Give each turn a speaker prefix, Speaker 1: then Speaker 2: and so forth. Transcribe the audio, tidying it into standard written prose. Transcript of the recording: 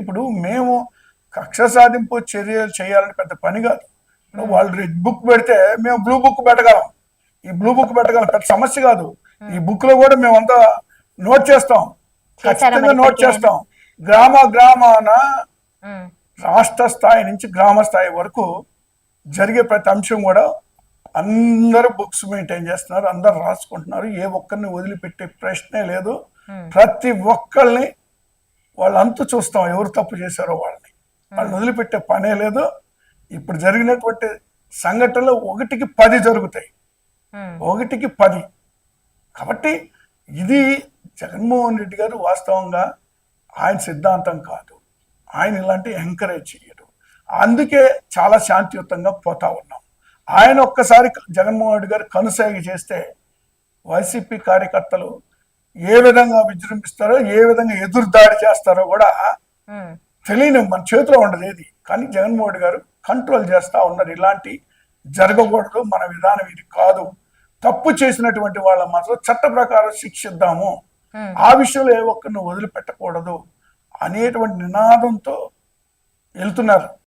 Speaker 1: ఇప్పుడు మేము కక్ష సాధింపు చర్యలు చేయాలని పెద్ద పని కాదు. వాళ్ళు రెడ్ బుక్ పెడితే మేము బ్లూ బుక్ పెట్టగలం. ఈ బ్లూ బుక్ పెట్టగలం, పెద్ద సమస్య కాదు. ఈ బుక్ లో కూడా మేమంతా నోట్ చేస్తాం, ఖచ్చితంగా నోట్ చేస్తాం. గ్రామాన రాష్ట్ర స్థాయి నుంచి గ్రామ స్థాయి వరకు జరిగే ప్రతి అంశం కూడా అందరూ బుక్స్ మెయింటైన్ చేస్తున్నారు, అందరు రాసుకుంటున్నారు. ఏ ఒక్కరిని వదిలిపెట్టే ప్రశ్నే లేదు. ప్రతి ఒక్కరిని వాళ్ళు అంతు చూస్తాం, ఎవరు తప్పు చేశారో వాళ్ళని వదిలిపెట్టే పనే లేదు. ఇప్పుడు జరిగినటువంటి సంఘటనలు 1కి 10 జరుగుతాయి, 1కి 10. కాబట్టి ఇది జగన్మోహన్ రెడ్డి గారు వాస్తవంగా ఆయన సిద్ధాంతం కాదు, ఆయన ఇలాంటి ఎంకరేజ్ చేయరు. అందుకే చాలా శాంతియుతంగా పోతా ఉన్నాం. ఆయన ఒక్కసారి జగన్మోహన్ రెడ్డి గారు కనుసైగ చేస్తే వైసీపీ కార్యకర్తలు ఏ విధంగా విజృంభిస్తారో, ఏ విధంగా ఎదురు దాడి చేస్తారో కూడా తెలియని, మన చేతిలో ఉండదు ఏది. కానీ జగన్మోహన్ రెడ్డి గారు కంట్రోల్ చేస్తూ ఉన్నారు. ఇలాంటి జరగకూడదు, మన విధానం ఇది కాదు, తప్పు చేసినటువంటి వాళ్ళ మాత్రం చట్ట ప్రకారం శిక్షిద్దాము, ఆ విషయంలో ఏ ఒక్కరిని వదిలిపెట్టకూడదు అనేటువంటి నినాదంతో వెళ్తున్నారు.